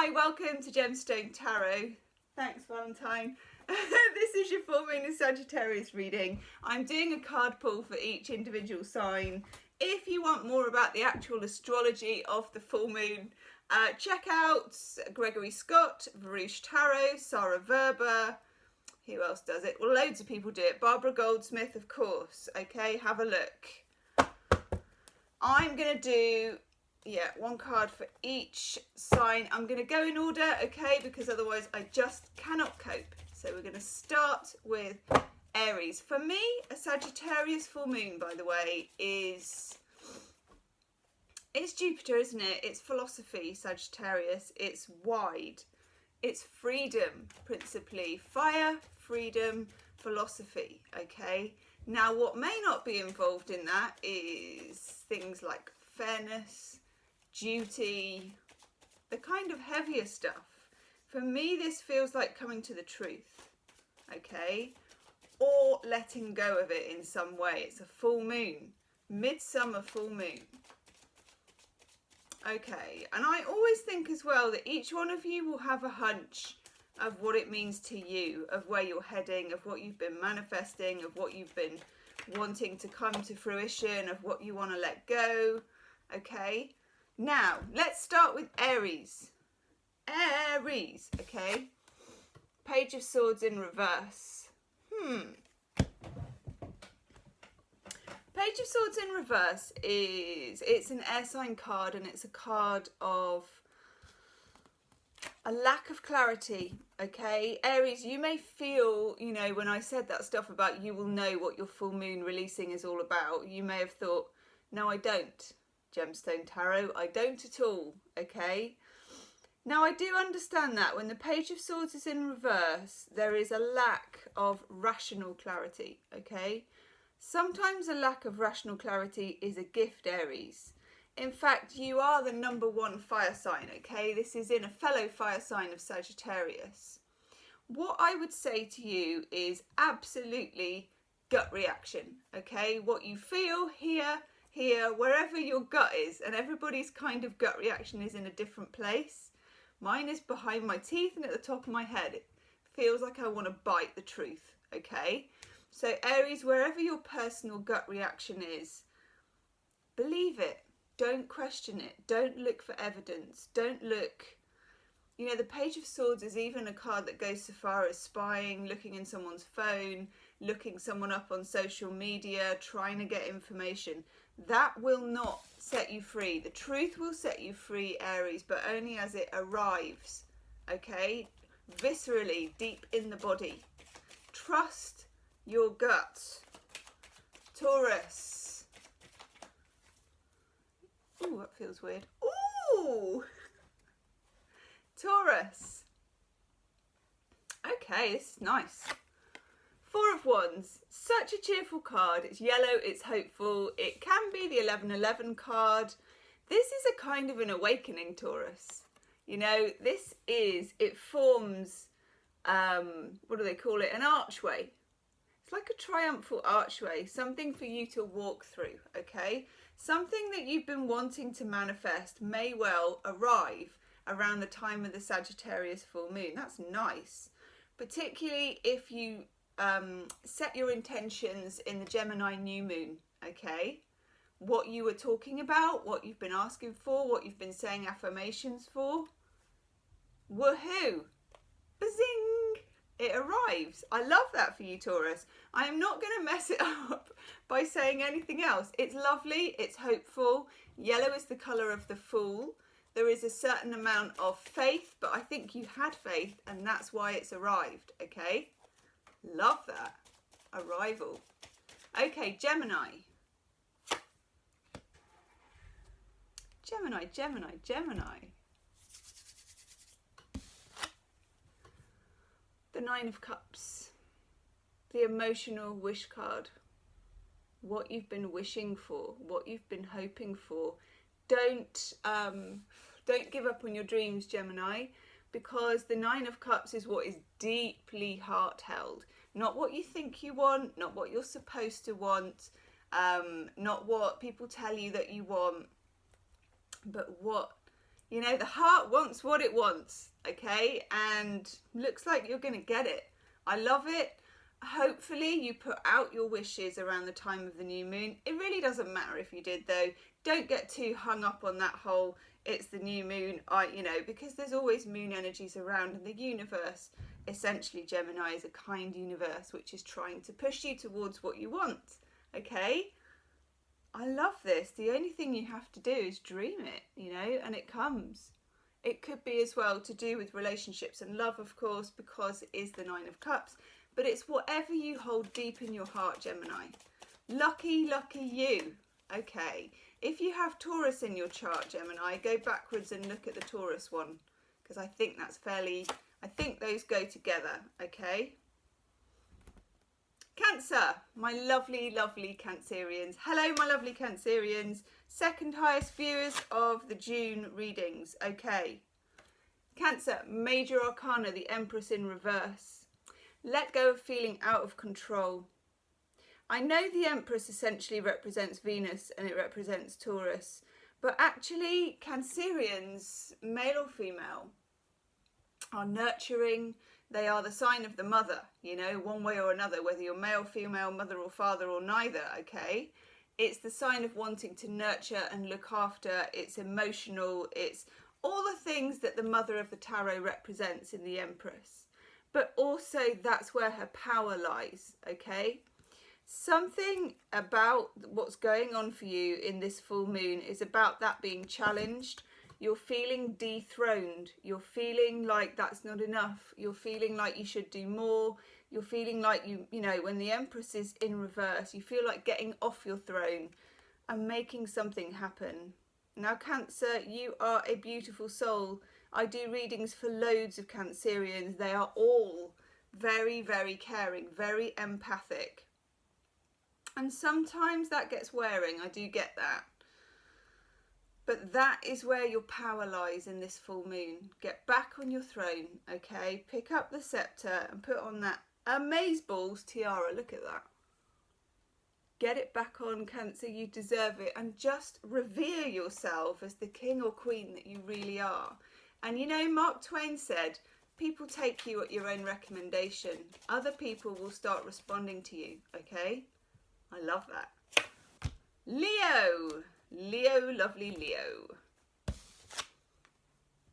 Hi, welcome to Gemstone Tarot. Thanks, Valentine. This is your full moon and Sagittarius reading. I'm doing a card pull for each individual sign. If you want more about the actual astrology of the full moon, check out Gregory Scott, Varouche Tarot, Sarah Verber. Who else does it? Well, loads of people do it. Barbara Goldsmith, of course. Okay, have a look. I'm going to do one card for each sign. I'm going to go in order, okay, because otherwise I just cannot cope. So we're going to start with Aries. For me, a Sagittarius full moon, by the way, it's Jupiter, isn't it? It's philosophy, Sagittarius. It's wide. It's freedom, principally. Fire, freedom, philosophy, okay? Now, what may not be involved in that is things like fairness, duty, the kind of heavier stuff. For me, this feels like coming to the truth, okay? Or letting go of it in some way. It's a full moon, midsummer full moon. Okay, and I always think as well that each one of you will have a hunch of what it means to you, of where you're heading, of what you've been manifesting, of what you've been wanting to come to fruition, of what you want to let go, okay? Now, let's start with Aries. Aries, okay? Page of Swords in reverse. Page of Swords in reverse it's an air sign card, and it's a card of a lack of clarity, okay? Aries, you may feel, you know, when I said that stuff about you will know what your full moon releasing is all about, you may have thought, no, I don't, Gemstone Tarot, I don't at all, okay? Now, I do understand that when the Page of Swords is in reverse, there is a lack of rational clarity, okay? Sometimes a lack of rational clarity is a gift, Aries. In fact, you are the #1 fire sign, okay? This is in a fellow fire sign of Sagittarius. What I would say to you is absolutely gut reaction, okay? What you feel here, wherever your gut is, and everybody's kind of gut reaction is in a different place. Mine is behind my teeth and at the top of my head. It feels like I want to bite the truth, okay? So Aries, wherever your personal gut reaction is, believe it. Don't question it. Don't look for evidence. Don't look. You know, the Page of Swords is even a card that goes so far as spying, looking in someone's phone, looking someone up on social media, trying to get information. That will not set you free. The truth will set you free, Aries, but only as it arrives, okay? Viscerally, deep in the body. Trust your gut. Taurus. Ooh, that feels weird. Ooh! Taurus. Okay, this is nice. 4 of Wands. Such a cheerful card. It's yellow, it's hopeful. It can be the 11-11 card. This is a kind of an awakening, Taurus. You know, it forms, what do they call it? An archway. It's like a triumphal archway, something for you to walk through, okay? Something that you've been wanting to manifest may well arrive around the time of the Sagittarius full moon. That's nice, particularly if you set your intentions in the Gemini new moon, okay? What you were talking about, what you've been asking for, what you've been saying affirmations for. Woohoo! Bazing! It arrives. I love that for you, Taurus. I am not going to mess it up by saying anything else. It's lovely. It's hopeful. Yellow is the colour of the Fool. There is a certain amount of faith, but I think you had faith, and that's why it's arrived, okay? Love that. Arrival. Okay, Gemini. Gemini. The 9 of Cups. The emotional wish card. What you've been wishing for, what you've been hoping for. Don't give up on your dreams, Gemini, because the 9 of Cups is what is deeply heart-held. Not what you think you want, not what you're supposed to want, not what people tell you that you want, but what You know, the heart wants what it wants, okay? And looks like you're going to get it. I love it. Hopefully you put out your wishes around the time of the new moon. It really doesn't matter if you did, though. Don't get too hung up on that whole it's the new moon, because there's always moon energies around, and the universe, essentially Gemini, is a kind universe which is trying to push you towards what you want, okay? I love this. The only thing you have to do is dream it, and it comes. It could be as well to do with relationships and love, of course, because it is the Nine of Cups. But it's whatever you hold deep in your heart, Gemini. Lucky, lucky you. Okay. If you have Taurus in your chart, Gemini, go backwards and look at the Taurus one, because I think I think those go together, okay? Cancer, my lovely, lovely Cancerians. Hello, my lovely Cancerians. Second highest viewers of the June readings. Okay. Cancer, major arcana, the Empress in reverse. Let go of feeling out of control. I know the Empress essentially represents Venus and it represents Taurus, but actually Cancerians, male or female, are nurturing. They are the sign of the mother, one way or another, whether you're male, female, mother or father or neither, okay? It's the sign of wanting to nurture and look after. It's emotional. It's all the things that the mother of the tarot represents in the Empress. But also that's where her power lies, okay? Something about what's going on for you in this full moon is about that being challenged. You're feeling dethroned. You're feeling like that's not enough. You're feeling like you should do more. You're feeling like when the Empress is in reverse, you feel like getting off your throne and making something happen. Now, Cancer, you are a beautiful soul. I do readings for loads of Cancerians. They are all very, very caring, very empathic. And sometimes that gets wearing. I do get that. But that is where your power lies in this full moon. Get back on your throne, okay? Pick up the scepter and put on that amazeballs tiara. Look at that. Get it back on, Cancer. You deserve it. And just revere yourself as the king or queen that you really are. And Mark Twain said, people take you at your own recommendation. Other people will start responding to you, okay? I love that. Leo, lovely Leo.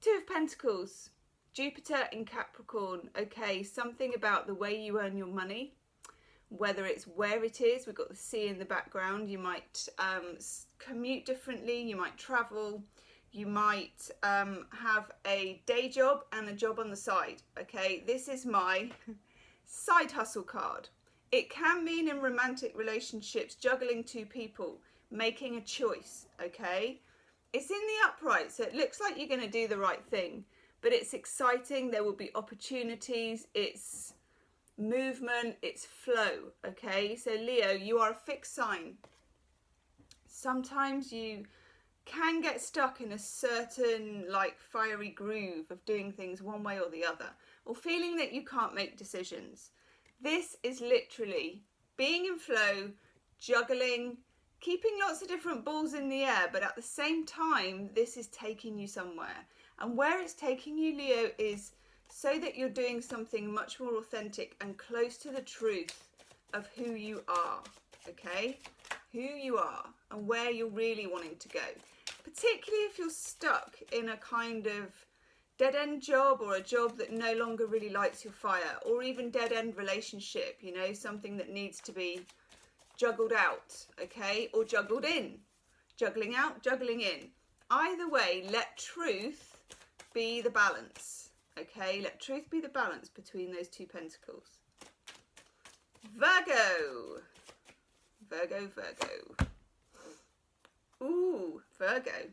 Two of Pentacles, Jupiter in Capricorn. Okay, something about the way you earn your money, whether it's where it is. We've got the sea in the background. You might commute differently. You might travel. You might have a day job and a job on the side. Okay, this is my side hustle card. It can mean in romantic relationships, juggling two people, making a choice, okay? It's in the upright, so it looks like you're going to do the right thing, but it's exciting. There will be opportunities. It's movement. It's flow, okay? So Leo, you are a fixed sign. Sometimes you can get stuck in a certain fiery groove of doing things one way or the other, or feeling that you can't make decisions. This is literally being in flow, juggling, keeping lots of different balls in the air, but at the same time, this is taking you somewhere. And where it's taking you, Leo, is so that you're doing something much more authentic and close to the truth of who you are, okay? Who you are and where you're really wanting to go. Particularly if you're stuck in a kind of dead-end job or a job that no longer really lights your fire, or even dead-end relationship, something that needs to be juggled out, okay, or juggled in. Juggling out, juggling in. Either way, let truth be the balance, okay? Let truth be the balance between those two pentacles. Virgo. Virgo. Ooh, Virgo.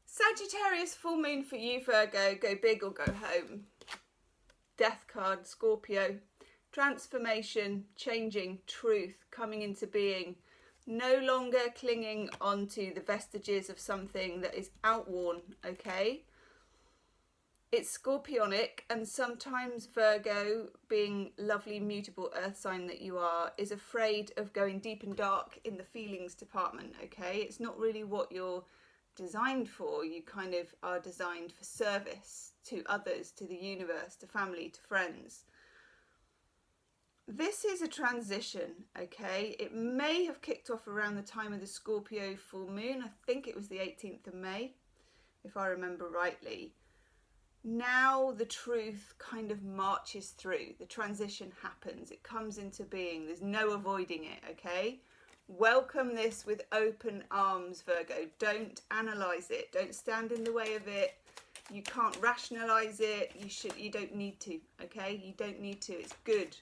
Sagittarius full moon for you, Virgo. Go big or go home. Death card, Scorpio. Transformation, changing, truth, coming into being. No longer clinging onto the vestiges of something that is outworn, okay? It's scorpionic, and sometimes Virgo, being lovely, mutable earth sign that you are, is afraid of going deep and dark in the feelings department, okay? It's not really what you're designed for. You kind of are designed for service to others, to the universe, to family, to friends. This is a transition, okay? It may have kicked off around the time of the Scorpio full moon. I think it was the 18th of May, if I remember rightly. Now the truth kind of marches through. The transition happens. It comes into being. There's no avoiding it, okay? Welcome this with open arms, Virgo. Don't analyze it. Don't stand in the way of it. You can't rationalize it. You don't need to, okay? You don't need to. It's good.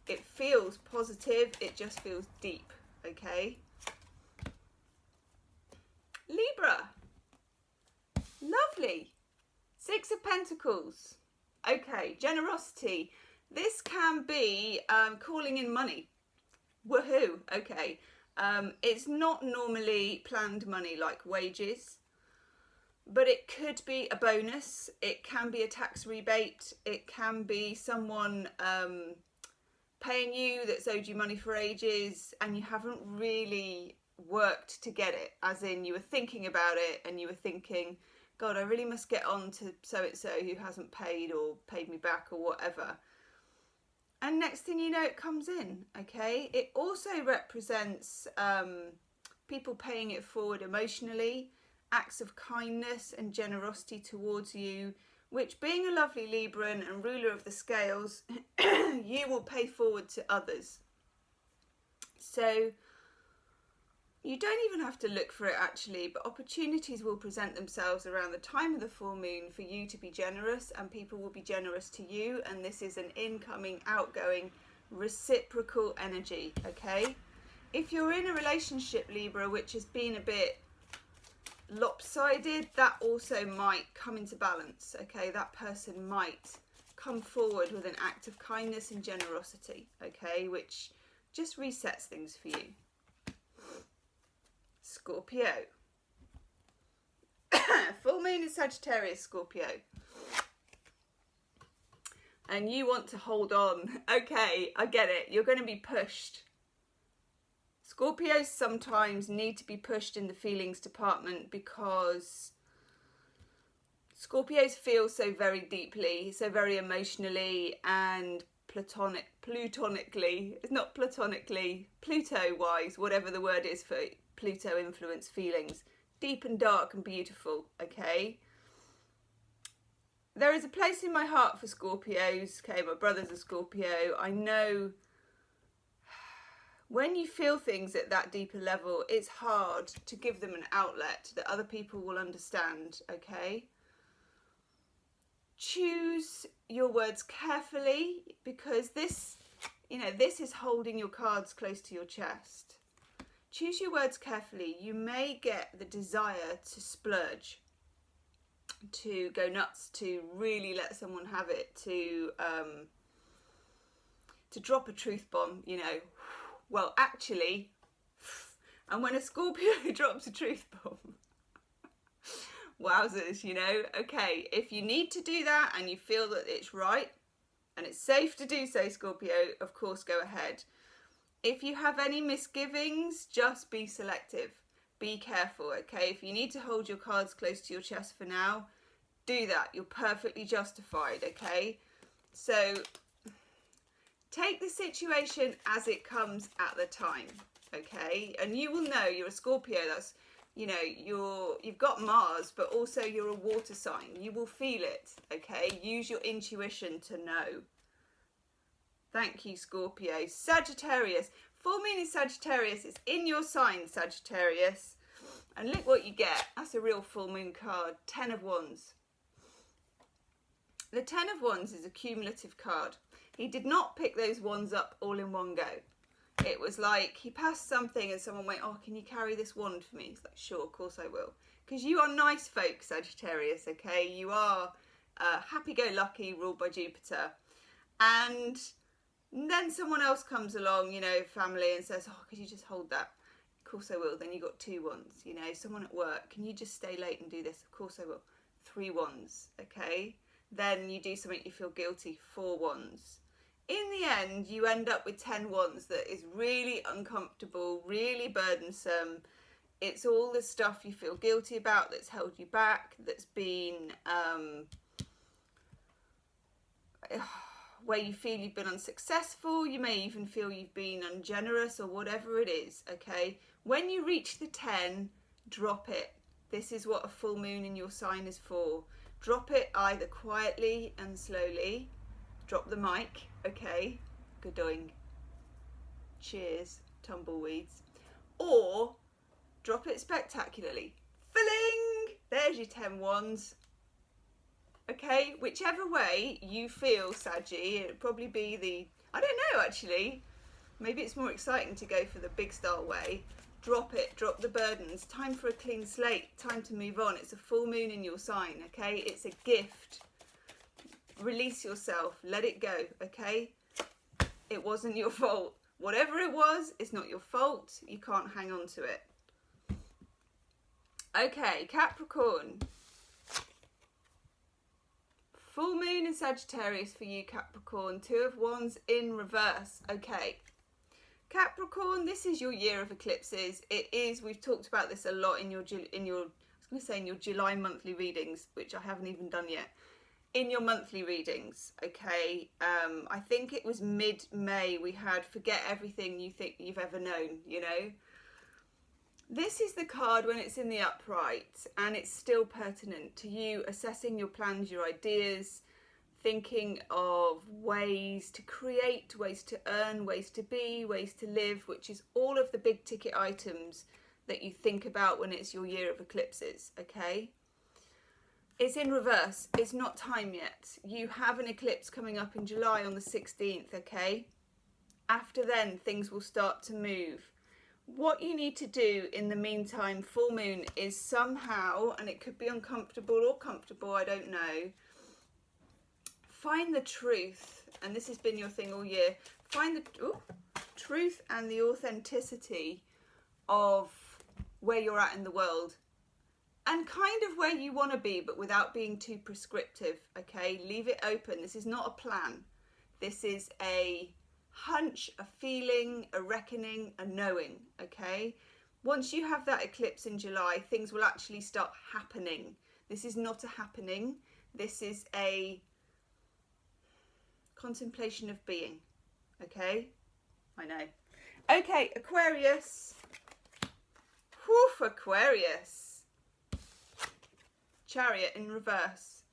It feels positive. It just feels deep, okay? Libra. Lovely. Six of Pentacles. Okay, generosity. This can be calling in money. Woohoo. Okay. It's not normally planned money like wages, but it could be a bonus. It can be a tax rebate. It can be someone paying you that's owed you money for ages and you haven't really worked to get it. As in, you were thinking about it and you were thinking, God, I really must get on to so-and-so who hasn't paid or paid me back or whatever. And next thing you know, it comes in, okay? It also represents people paying it forward emotionally, acts of kindness and generosity towards you, which, being a lovely Libran and ruler of the scales, you will pay forward to others. So you don't even have to look for it actually, but opportunities will present themselves around the time of the full moon for you to be generous, and people will be generous to you, and this is an incoming, outgoing, reciprocal energy, okay? If you're in a relationship, Libra, which has been a bit lopsided, that also might come into balance, okay? That person might come forward with an act of kindness and generosity, okay, which just resets things for you. Scorpio. Full moon in Sagittarius, Scorpio. And you want to hold on. Okay, I get it. You're going to be pushed. Scorpios sometimes need to be pushed in the feelings department because Scorpios feel so very deeply, so very emotionally and platonically. It's not platonically, Pluto-wise, whatever the word is for Pluto influence feelings, deep and dark and beautiful, okay? There is a place in my heart for Scorpios, okay? My brother's a Scorpio. I know when you feel things at that deeper level, it's hard to give them an outlet that other people will understand, okay? Choose your words carefully, because this, this is holding your cards close to your chest. Choose your words carefully. You may get the desire to splurge, to go nuts, to really let someone have it, to drop a truth bomb, Well, actually, and when a Scorpio drops a truth bomb, wowzers, okay, if you need to do that and you feel that it's right and it's safe to do so, Scorpio, of course, go ahead. If you have any misgivings, just be selective. Be careful, okay? If you need to hold your cards close to your chest for now, do that. You're perfectly justified, okay? So take the situation as it comes at the time, okay? And you will know you're a Scorpio. That's, you've got Mars, but also you're a water sign. You will feel it, okay? Use your intuition to know. Thank you, Scorpio. Sagittarius. Full moon in Sagittarius. It's in your sign, Sagittarius. And look what you get. That's a real full moon card. 10 of Wands. The 10 of Wands is a cumulative card. He did not pick those wands up all in one go. It was like he passed something and someone went, oh, can you carry this wand for me? He's like, sure, of course I will. Because you are nice folk, Sagittarius, okay? You are happy-go-lucky, ruled by Jupiter. And then someone else comes along, family, and says, oh, could you just hold that? Of course I will. Then you got 2 wands, someone at work. Can you just stay late and do this? Of course I will. 3 wands, okay? then you do something you feel guilty. 4 wands. In the end, you end up with 10 wands that is really uncomfortable, really burdensome. It's all the stuff you feel guilty about that's held you back, that's been where you feel you've been unsuccessful. You may even feel you've been ungenerous or whatever it is, okay? When you reach the 10, drop it. This is what a full moon in your sign is for. Drop it either quietly and slowly. Drop the mic, okay? Good doing. Cheers, tumbleweeds. Or drop it spectacularly. Filling! There's your 10 wands. Okay, whichever way you feel, Saggy, it'd probably be the, I don't know actually, maybe it's more exciting to go for the big star way. Drop it, drop the burdens. Time for a clean slate, time to move on. It's a full moon in your sign, okay? It's a gift. Release yourself, let it go, okay? It wasn't your fault. Whatever it was, it's not your fault. You can't hang on to it. Okay, Capricorn. Full moon in Sagittarius for you, Capricorn. 2 of Wands in reverse. Okay. Capricorn, this is your year of eclipses. It is, we've talked about this a lot in your July monthly readings, which I haven't even done yet. In your monthly readings, okay? I think it was mid-May we had Forget Everything You Think You've Ever Known, you know? This is the card when it's in the upright and it's still pertinent to you assessing your plans, your ideas, thinking of ways to create, ways to earn, ways to be, ways to live, which is all of the big ticket items that you think about when it's your year of eclipses, okay? It's in reverse. It's not time yet. You have an eclipse coming up in July on the 16th, okay? After then, things will start to move. What you need to do in the meantime, full moon, is somehow, and it could be uncomfortable or comfortable, I don't know, find the truth, and this has been your thing all year, find the truth and the authenticity of where you're at in the world and kind of where you want to be, but without being too prescriptive, okay? Leave it open. This is not a plan. This is a hunch, a feeling, a reckoning, a knowing, okay? Once you have that eclipse in July, things will actually start happening. This is not a happening. This is a contemplation of being, okay? I know. Okay, Aquarius. Whew, Aquarius. Chariot in reverse.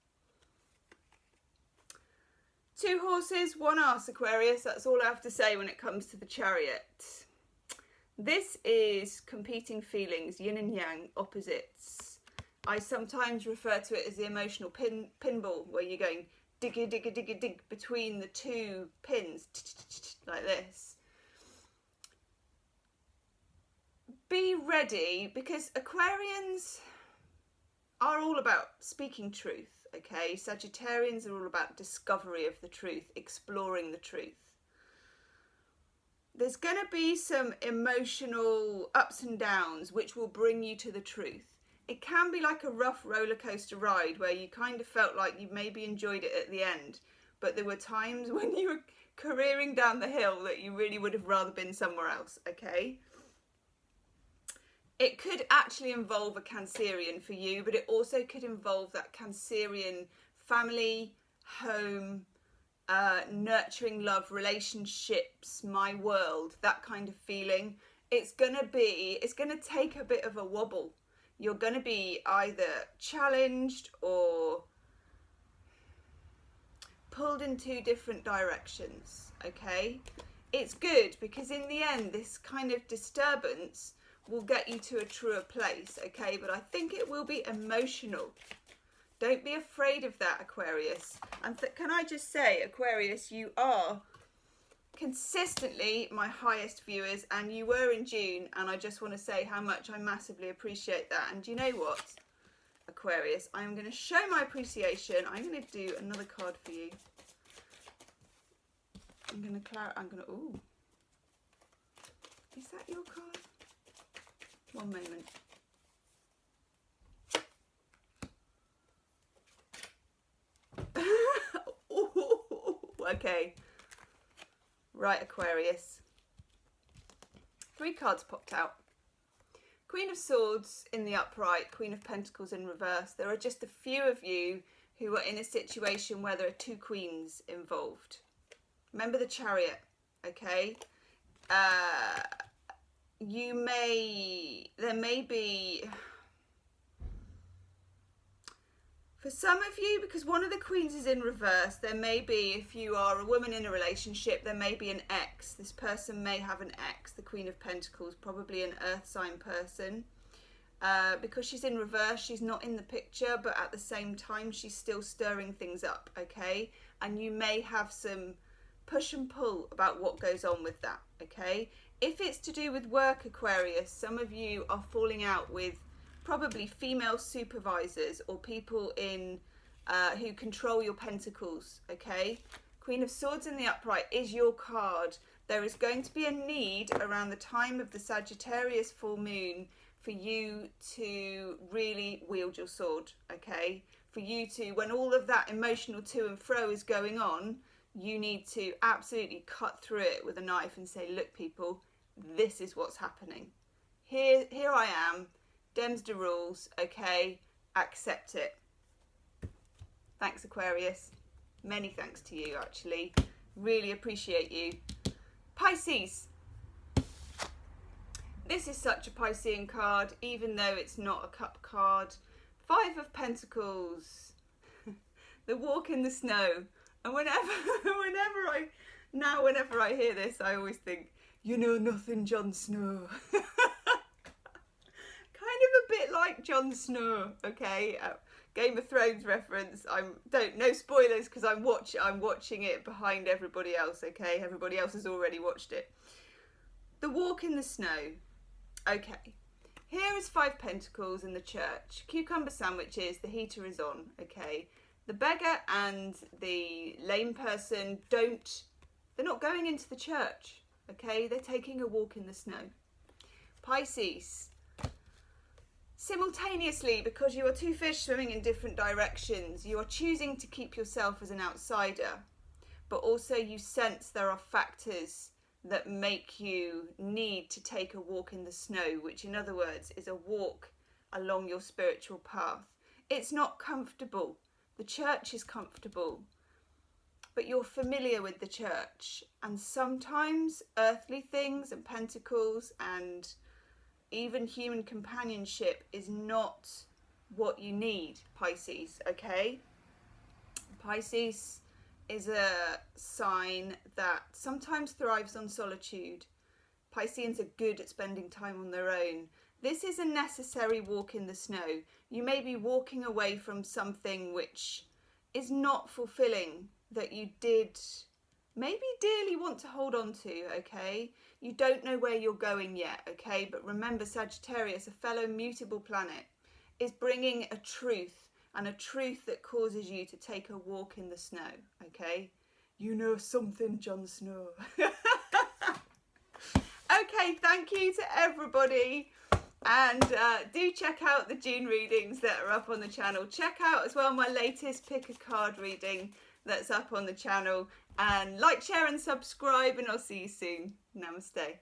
2 horses, 1 ass, Aquarius. That's all I have to say when it comes to the Chariot. This is competing feelings, yin and yang, opposites. I sometimes refer to it as the emotional pinball, where you're going diggy, diggy, diggy, dig between the 2 pins, like this. Be ready, because Aquarians are all about speaking truth. Okay, Sagittarians are all about discovery of the truth, exploring the truth. There's going to be some emotional ups and downs which will bring you to the truth. It can be like a rough roller coaster ride where you kind of felt like you maybe enjoyed it at the end, but there were times when you were careering down the hill that you really would have rather been somewhere else, okay? It could actually involve a Cancerian for you, but it also could involve that Cancerian family, home, nurturing love, relationships, my world, that kind of feeling. It's going to take a bit of a wobble. You're going to be either challenged or pulled in 2 different directions, okay? It's good because in the end, this kind of disturbance will get you to a truer place, okay? But I think it will be emotional. Don't be afraid of that, Aquarius. And can I just say, Aquarius, you are consistently my highest viewers, and you were in June, and I just want to say how much I massively appreciate that. And you know what, Aquarius, I'm going to show my appreciation. I'm going to do another card for you. Ooh. Is that your card? One moment. Okay. Right, Aquarius. 3 cards popped out. Queen of Swords in the upright, Queen of Pentacles in reverse. There are just a few of you who are in a situation where there are 2 queens involved. Remember the Chariot, okay? There may be, for some of you, because one of the queens is in reverse, there may be, if you are a woman in a relationship, there may be an ex. This person may have an ex. The Queen of Pentacles, probably an earth sign person. Because she's in reverse, she's not in the picture, but at the same time, she's still stirring things up, okay? And you may have some push and pull about what goes on with that, okay? If it's to do with work, Aquarius, some of you are falling out with probably female supervisors or people in who control your pentacles, okay? Queen of Swords in the upright is your card. There is going to be a need around the time of the Sagittarius full moon for you to really wield your sword, okay? For you to, when all of that emotional to and fro is going on, you need to absolutely cut through it with a knife and say, look, people, this is what's happening. Here I am. Dem's the rules, okay? Accept it. Thanks, Aquarius. Many thanks to you, actually. Really appreciate you. Pisces. This is such a Piscean card, even though it's not a cup card. 5 of Pentacles. The walk in the snow. And whenever I hear this, I always think, you know nothing, Jon Snow. Kind of a bit like Jon Snow, okay? Game of Thrones reference. No spoilers because I'm watching it behind everybody else, okay? Everybody else has already watched it. The walk in the snow. Okay. Here is 5 Pentacles in the church. Cucumber sandwiches, the heater is on, okay? The beggar and the lame person they're not going into the church, okay? They're taking a walk in the snow. Pisces. Simultaneously, because you are 2 fish swimming in different directions, you are choosing to keep yourself as an outsider, but also you sense there are factors that make you need to take a walk in the snow, which in other words is a walk along your spiritual path. It's not comfortable. The church is comfortable, but you're familiar with the church, and sometimes earthly things and pentacles and even human companionship is not what you need, Pisces, okay? Pisces is a sign that sometimes thrives on solitude. Pisceans are good at spending time on their own. This is a necessary walk in the snow. You may be walking away from something which is not fulfilling that you did maybe dearly want to hold on to, okay? You don't know where you're going yet, okay? But remember, Sagittarius, a fellow mutable planet, is bringing a truth, and a truth that causes you to take a walk in the snow, okay? You know something, Jon Snow. Okay, thank you to everybody. And do check out the June readings that are up on the channel. Check out as well my latest pick a card reading that's up on the channel. And like, share and subscribe, and I'll see you soon. Namaste.